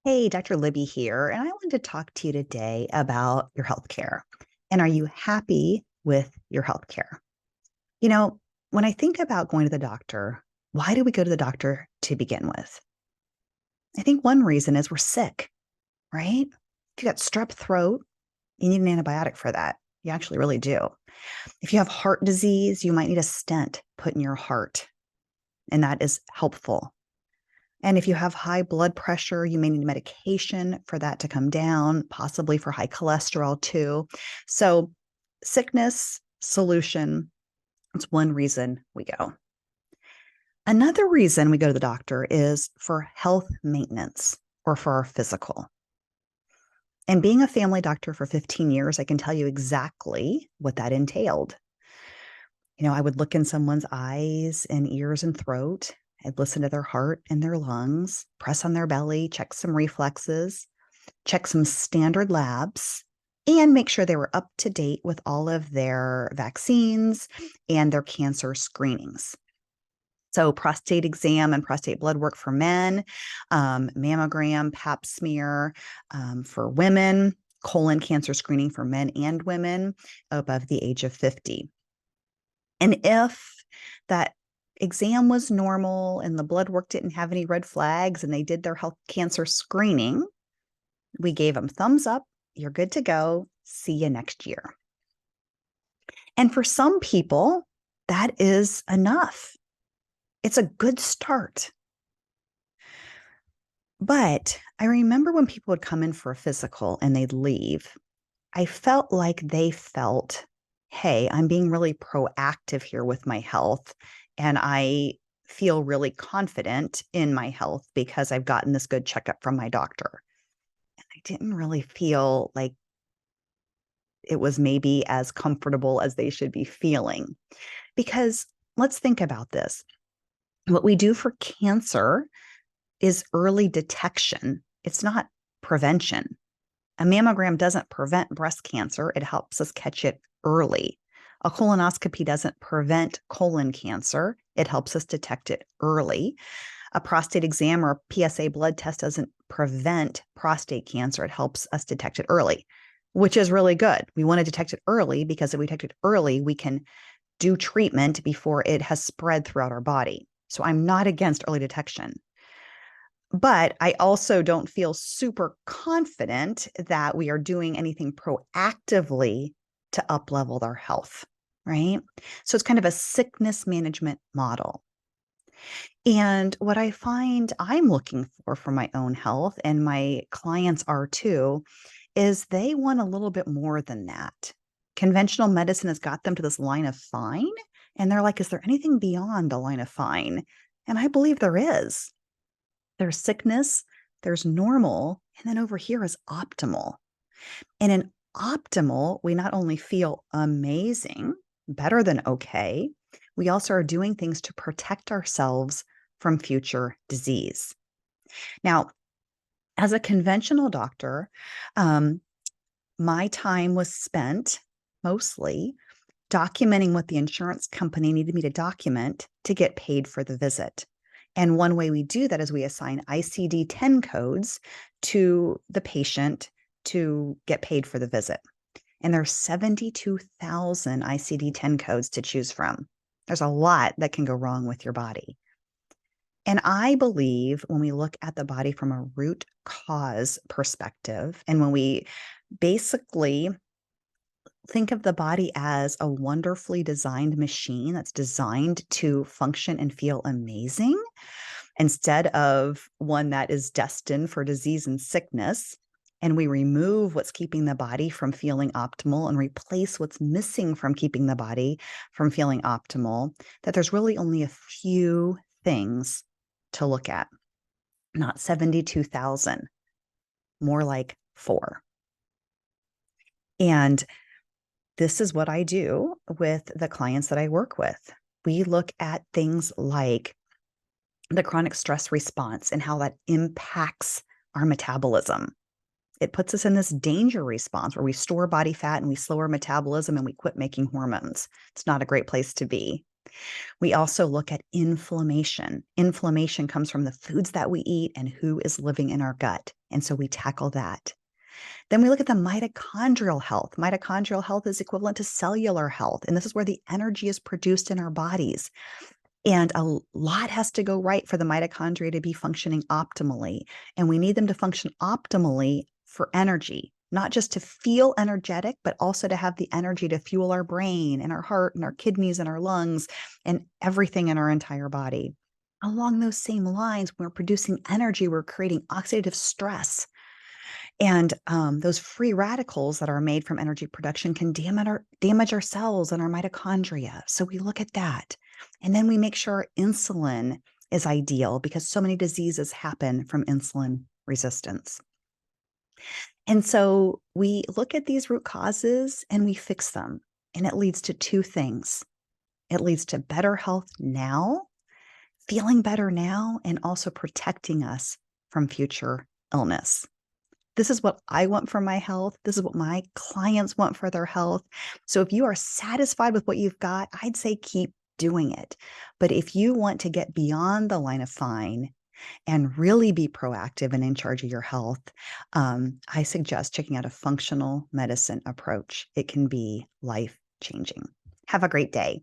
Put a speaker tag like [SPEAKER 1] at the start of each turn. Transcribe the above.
[SPEAKER 1] Hey, Dr. Libby here, and I wanted to talk to you today about your healthcare. And are you happy with your healthcare? You know, when I think about going to the doctor, why do we go to the doctor to begin with? I think one reason is we're sick, right? If you got strep throat, you need an antibiotic for that. You actually really do. If you have heart disease, you might need a stent put in your heart, and that is helpful. And if you have high blood pressure, you may need medication for that to come down, possibly for high cholesterol too. So, sickness, solution, it's one reason we go. Another reason we go to the doctor is for health maintenance or for our physical. And being a family doctor for 15 years, I can tell you exactly what that entailed. I would look in someone's eyes and ears and throat. I'd listen to their heart and their lungs, press on their belly, check some reflexes, check some standard labs, and make sure they were up to date with all of their vaccines and their cancer screenings. So, prostate exam and prostate blood work for men, mammogram, pap smear for women, colon cancer screening for men and women above the age of 50. And if that exam was normal and the blood work didn't have any red flags and they did their health cancer screening, we gave them thumbs up. You're good to go. See you next year. And for some people, that is enough. It's a good start. But I remember when people would come in for a physical and they'd leave, I felt like they felt, hey, I'm being really proactive here with my health. And I feel really confident in my health because I've gotten this good checkup from my doctor. And I didn't really feel like it was maybe as comfortable as they should be feeling. Because let's think about this. What we do for cancer is early detection, it's not prevention. A mammogram doesn't prevent breast cancer, it helps us catch it early. A colonoscopy doesn't prevent colon cancer, it helps us detect it early. A prostate exam or PSA blood test doesn't prevent prostate cancer, it helps us detect it early, which is really good. We want to detect it early because if we detect it early, we can do treatment before it has spread throughout our body. So I'm not against early detection. But I also don't feel super confident that we are doing anything proactively to up-level our health, right? So it's kind of a sickness management model. And what I find I'm looking for my own health, and my clients are too, is they want a little bit more than that. Conventional medicine has got them to this line of fine, and they're like, is there anything beyond the line of fine? And I believe there is. There's sickness, there's normal, and then over here is optimal. And in optimal, we not only feel amazing, better than okay, we also are doing things to protect ourselves from future disease. Now, as a conventional doctor, um, my time was spent mostly documenting what the insurance company needed me to document to get paid for the visit. And one way we do that is we assign ICD 10 codes to the patient to get paid for the visit. And there's 72,000 ICD 10 codes to choose from. There's a lot that can go wrong with your body. And I believe when we look at the body from a root cause perspective, and when we basically think of the body as a wonderfully designed machine that's designed to function and feel amazing instead of one that is destined for disease and sickness. And we remove what's keeping the body from feeling optimal and replace what's missing from keeping the body from feeling optimal, that there's really only a few things to look at, not 72,000, more like four. And this is what I do with the clients that I work with. We look at things like the chronic stress response and how that impacts our metabolism. It puts us in this danger response where we store body fat and we slow our metabolism and we quit making hormones. It's not a great place to be. We also look at inflammation. Inflammation comes from the foods that we eat and who is living in our gut. And so we tackle that. Then we look at the mitochondrial health. Mitochondrial health is equivalent to cellular health. And this is where the energy is produced in our bodies. And a lot has to go right for the mitochondria to be functioning optimally. And we need them to function optimally for energy, not just to feel energetic, but also to have the energy to fuel our brain and our heart and our kidneys and our lungs and everything in our entire body. Along those same lines, when we're producing energy, we're creating oxidative stress. And those free radicals that are made from energy production can damage our cells and our mitochondria. So we look at that. And then we make sure insulin is ideal because so many diseases happen from insulin resistance. And so we look at these root causes and we fix them. And it leads to two things. It leads to better health now, feeling better now, and also protecting us from future illness. This is what I want for my health. This is what my clients want for their health. So if you are satisfied with what you've got, I'd say keep doing it. But if you want to get beyond the line of fine and really be proactive and in charge of your health, I suggest checking out a functional medicine approach. It can be life changing. Have a great day.